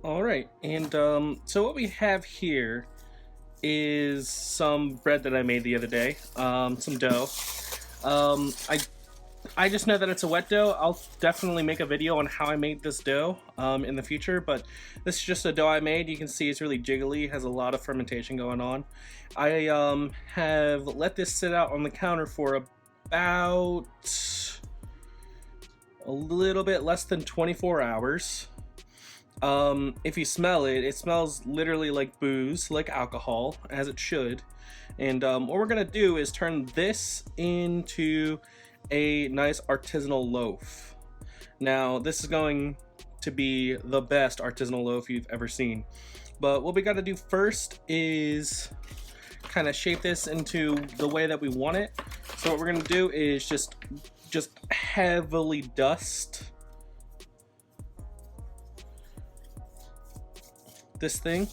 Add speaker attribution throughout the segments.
Speaker 1: All right, and so what we have here is some bread that I made the other day, some dough. I just know that it's a wet dough. I'll definitely make a video on how I made this dough in the future, but this is just a dough I made. You can see it's really jiggly, has a lot of fermentation going on. I have let this sit out on the counter for about a little bit less than 24 hours. If you smell it, it smells literally like booze, like alcohol, as it should. And what we're gonna do is turn this into a nice artisanal loaf. Now, this is going to be the best artisanal loaf you've ever seen. But what we gotta do first is kind of shape this into the way that we want it. So what we're gonna do is just heavily dust this thing,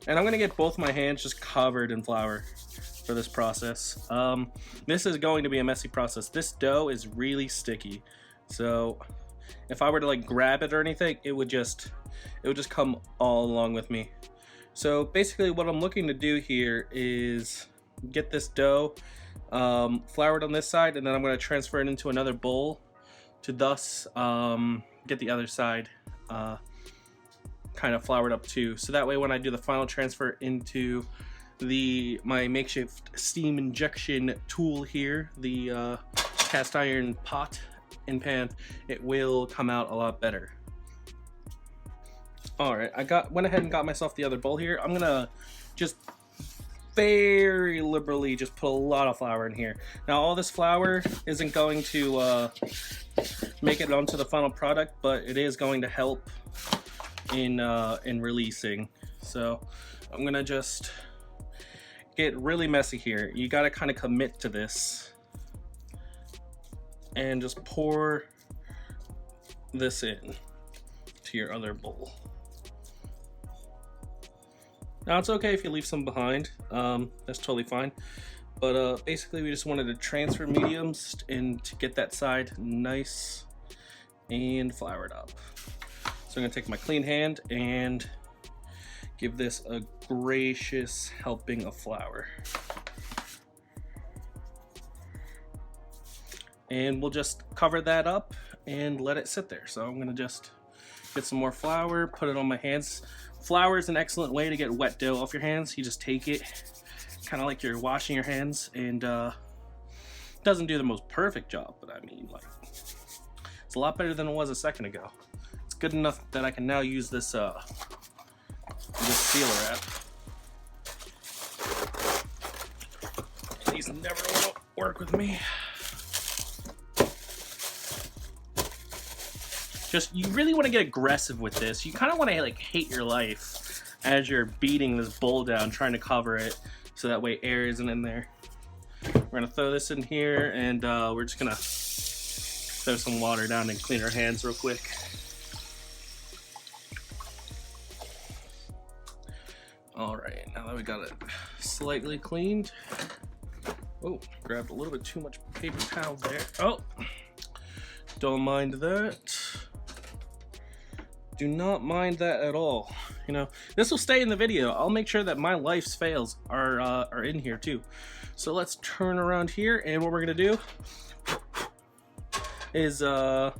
Speaker 1: and I'm gonna get both my hands just covered in flour for this process. This is going to be a messy process. This dough is really sticky, so if I were to like grab it or anything, it would just come all along with me. So basically what I'm looking to do here is get this dough floured on this side, and then I'm going to transfer it into another bowl to thus get the other side kind of floured up too. So that way when I do the final transfer into my makeshift steam injection tool here, the cast iron pot and pan, it will come out a lot better. All right, went ahead and got myself the other bowl here. I'm gonna just very liberally just put a lot of flour in here. Now all this flour isn't going to make it onto the final product, but it is going to help in releasing. So I'm gonna just get really messy here. You gotta kind of commit to this and just pour this in to your other bowl. Now it's okay if you leave some behind, that's totally fine. But basically we just wanted to transfer mediums and to get that side nice and floured up. So I'm gonna take my clean hand and give this a gracious helping of flour. And we'll just cover that up and let it sit there. So I'm gonna just get some more flour, put it on my hands. Flour is an excellent way to get wet dough off your hands. You just take it, kind of like you're washing your hands, and doesn't do the most perfect job, but I mean, like, it's a lot better than it was a second ago. It's good enough that I can now use this sealer wrap. These never will work with me. Just, you really want to get aggressive with this. You kind of want to like hate your life as you're beating this bowl down, trying to cover it so that way air isn't in there. We're gonna throw this in here, and we're just gonna throw some water down and clean our hands real quick. All right, now that we got it slightly cleaned. Oh, grabbed a little bit too much paper towel there. Oh, don't mind that. Do not mind that at all. You know, this will stay in the video. I'll make sure that my life's fails are in here too. So let's turn around here, and what we're gonna do is we're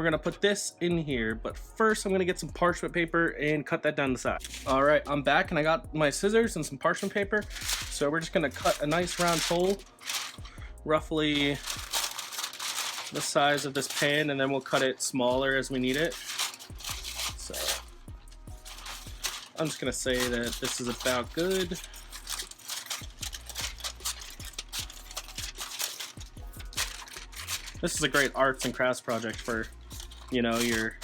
Speaker 1: gonna put this in here, but first I'm gonna get some parchment paper and cut that down the side. All right, I'm back, and I got my scissors and some parchment paper. So we're just gonna cut a nice round hole, roughly the size of this pan, and then we'll cut it smaller as we need it. So I'm just gonna say that this is about good. This is a great arts and crafts project for, you know, your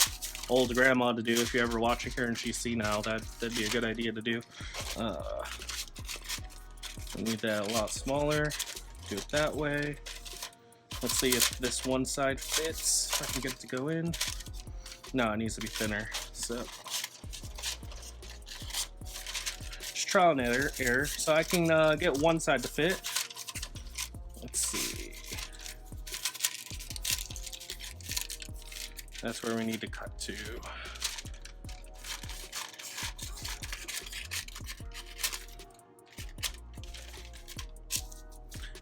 Speaker 1: old grandma to do. If you're ever watching her and she's senile, that'd be a good idea to do. I need that a lot smaller. Do it that way. Let's see if this one side fits. If I can get it to go in. No, it needs to be thinner. So just trial and error. So I can get one side to fit. Let's see. That's where we need to cut to.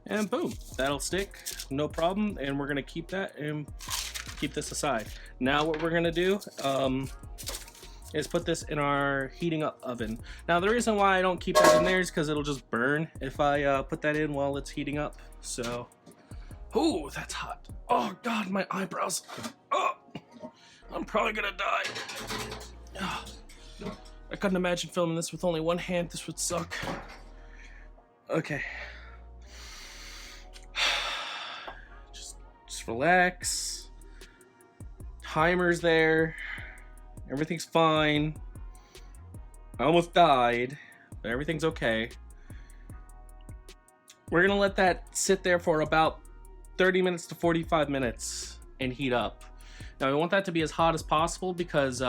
Speaker 1: and boom, that'll stick, no problem. And we're gonna keep that and keep this aside. Now what we're gonna do is put this in our heating up oven. Now the reason why I don't keep that in there is because it'll just burn if I put that in while it's heating up. So, oh, that's hot. Oh God, my eyebrows. Oh, I'm probably gonna die. Oh, I couldn't imagine filming this with only one hand. This would suck. Okay. Just relax. Timer's there. Everything's fine. I almost died, but everything's okay. We're gonna let that sit there for about 30 minutes to 45 minutes and heat up. Now we want that to be as hot as possible because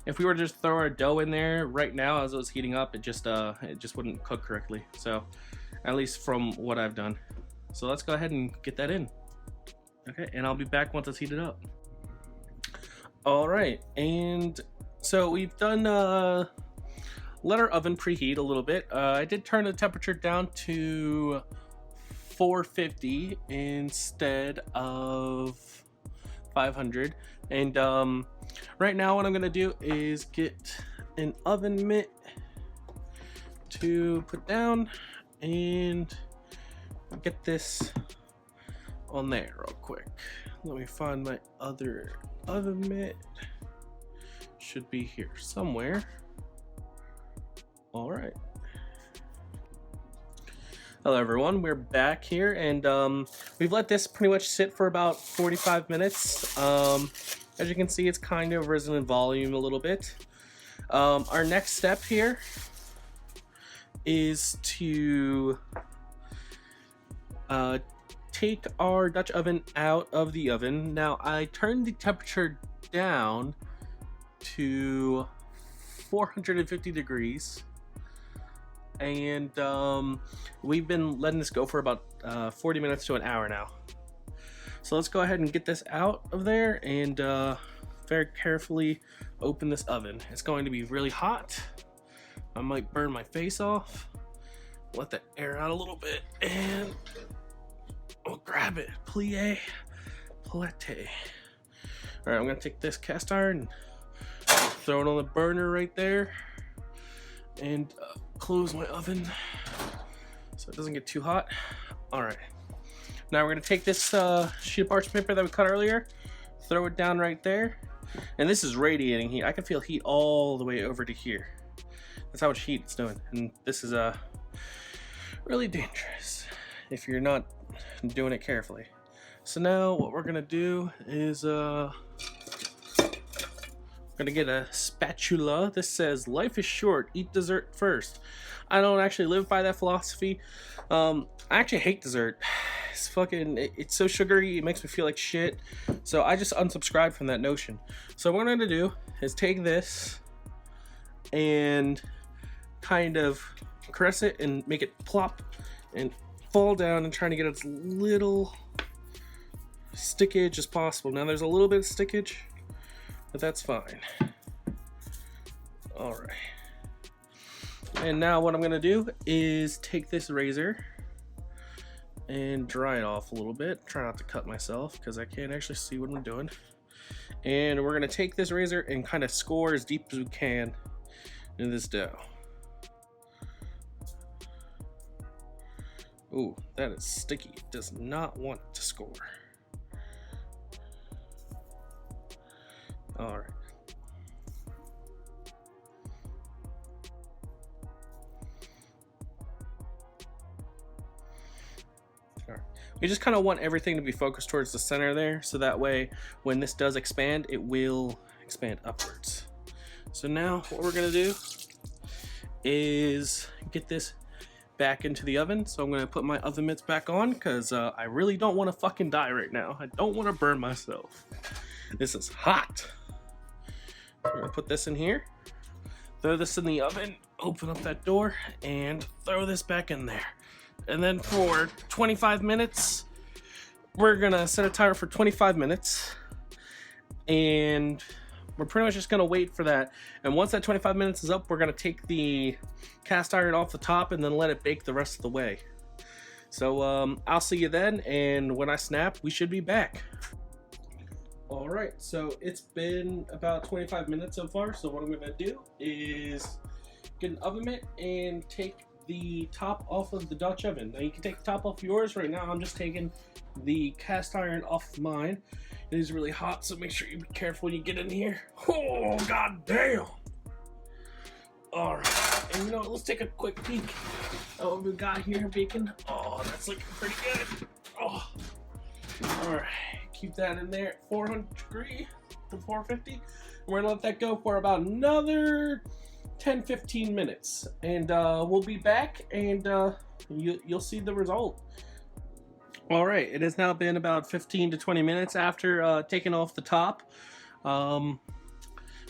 Speaker 1: if we were to just throw our dough in there right now as it was heating up, it just wouldn't cook correctly. So at least from what I've done. So let's go ahead and get that in. Okay, and I'll be back once it's heated up. All right, and so we've done let our oven preheat a little bit. I did turn the temperature down to 450 instead of 500. And right now what I'm gonna do is get an oven mitt to put down and get this on there real quick. Let me find my other oven mitt. Should be here somewhere. All right. Hello everyone, we're back here, and we've let this pretty much sit for about 45 minutes. As you can see, it's kind of risen in volume a little bit. Our next step here is to take our Dutch oven out of the oven. Now I turned the temperature down to 450 degrees, and we've been letting this go for about 40 minutes to an hour now. So let's go ahead and get this out of there and very carefully open this oven. It's going to be really hot. I might burn my face off. Let the air out a little bit and we'll grab it. Plie, palette. All right, I'm gonna take this cast iron, throw it on the burner right there, and close my oven so it doesn't get too hot. All right, now we're gonna take this sheet of parchment paper that we cut earlier, throw it down right there, and this is radiating heat. I can feel heat all the way over to here. That's how much heat it's doing, and this is really dangerous if you're not doing it carefully. So now what we're gonna do is we're gonna get a spatula. This says life is short, eat dessert first. I don't actually live by that philosophy. I actually hate dessert. It's fucking, it's so sugary, it makes me feel like shit. So I just unsubscribed from that notion. So what I'm gonna do is take this and kind of caress it and make it plop and fall down, and trying to get as little stickage as possible. Now there's a little bit of stickage, but that's fine. All right. And now what I'm gonna do is take this razor and dry it off a little bit. Try not to cut myself because I can't actually see what I'm doing. And we're gonna take this razor and kind of score as deep as we can into this dough. Ooh, that is sticky. It does not want to score. All right. All right. We just kind of want everything to be focused towards the center there, so that way when this does expand, it will expand upwards. So now what we're gonna do is get this back into the oven. So I'm gonna put my oven mitts back on because I really don't want to fucking die right now. I don't want to burn myself. This is hot. We're gonna put this in here, throw this in the oven, open up that door, and throw this back in there. And then for 25 minutes, we're gonna set a timer for 25 minutes, and we're pretty much just gonna wait for that. And once that 25 minutes is up, we're gonna take the cast iron off the top and then let it bake the rest of the way. So I'll see you then, and when I snap, we should be back. All right, so it's been about 25 minutes so far. So what I'm gonna do is get an oven mitt and take the top off of the Dutch oven. Now you can take the top off yours. Right now I'm just taking the cast iron off mine. It is really hot, so make sure you be careful when you get in here. Oh, god damn. All right, and you know what, let's take a quick peek at what we got here baking. Oh, that's looking pretty good. Oh, all right. Keep that in there at 400 degree to 450. We're gonna let that go for about another 10-15 minutes, and we'll be back, and you'll see the result. All right, it has now been about 15 to 20 minutes after taking off the top.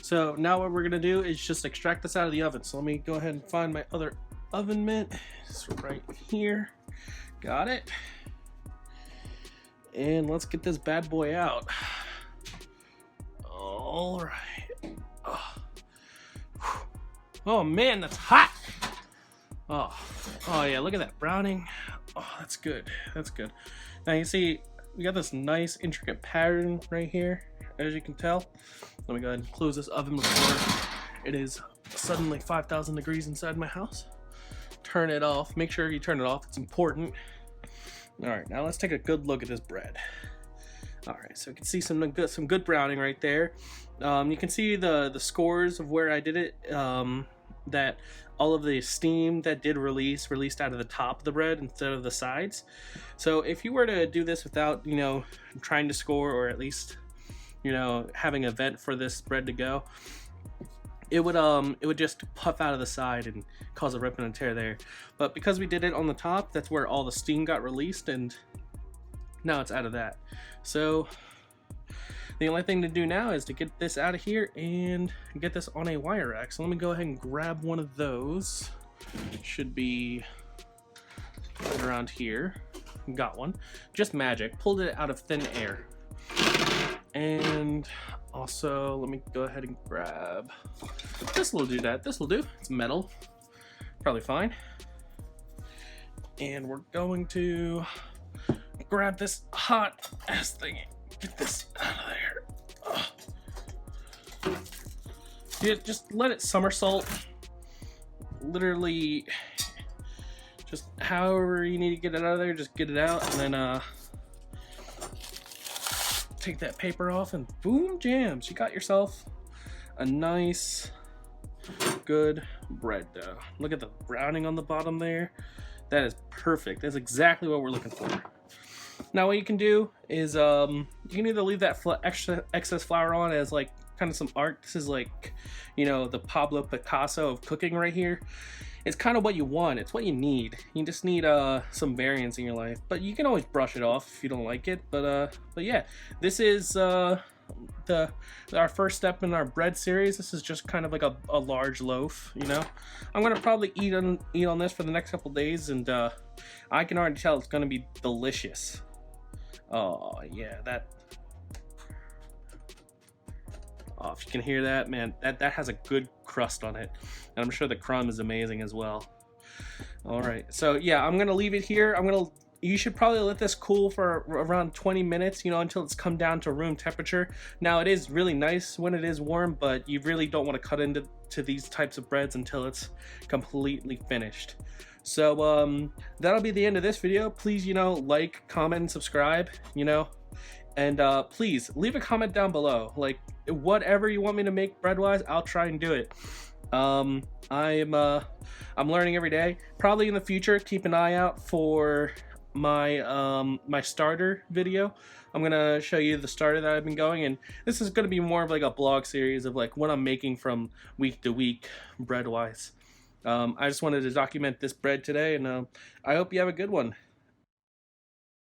Speaker 1: So now what we're gonna do is just extract this out of the oven. So let me go ahead and find my other oven mitt. It's right here. Got it. And let's get this bad boy out. All right. Oh man, that's hot. Oh yeah, look at that browning. Oh, that's good. That's good. Now you see, we got this nice intricate pattern right here, as you can tell. Let me go ahead and close this oven before it is suddenly 5,000 degrees inside my house. Turn it off. Make sure you turn it off. It's important. All right, now let's take a good look at this bread. All right, so you can see some good browning right there. You can see the scores of where I did it. That all of the steam that did released out of the top of the bread instead of the sides. So if you were to do this without, you know, trying to score, or at least, you know, having a vent for this bread to go, it would just puff out of the side and cause a rip and a tear there. But because we did it on the top, that's where all the steam got released, and now it's out of that. So the only thing to do now is to get this out of here and get this on a wire rack. So let me go ahead and grab one of those. Should be right around here. Got one. Just magic. Pulled it out of thin air. And also, let me go ahead and grab this little doodad. This will do. It's metal. Probably fine. And we're going to grab this hot ass thing. Get this out of there. Ugh. Yeah, just let it somersault. Literally, just however you need to get it out of there, just get it out, and then take that paper off, and boom, jams. You got yourself a nice, good bread dough. Look at the browning on the bottom there. That is perfect. That's exactly what we're looking for. Now what you can do is you can either leave that excess flour on as like kind of some art. This is like, you know, the Pablo Picasso of cooking right here. It's kind of what you want. It's what you need. You just need some variance in your life, but you can always brush it off if you don't like it. But yeah, this is our first step in our bread series. This is just kind of like a large loaf, you know. I'm gonna probably eat on this for the next couple days, and I can already tell it's gonna be delicious. Oh yeah, that. Oh, if you can hear that, man, that has a good crust on it, and I'm sure the crumb is amazing as well. All right, so yeah, I'm gonna leave it here. You should probably let this cool for around 20 minutes, you know, until it's come down to room temperature. Now, it is really nice when it is warm, but you really don't want to cut into these types of breads until it's completely finished. So that'll be the end of this video. Please, you know, like, comment, and subscribe, you know, and please leave a comment down below. Like, whatever you want me to make bread-wise, I'll try and do it. I'm learning every day. Probably in the future, keep an eye out for my my starter video. I'm gonna show you the starter that I've been going, and this is gonna be more of like a blog series of like what I'm making from week to week bread wise. I just wanted to document this bread today, and I hope you have a good one.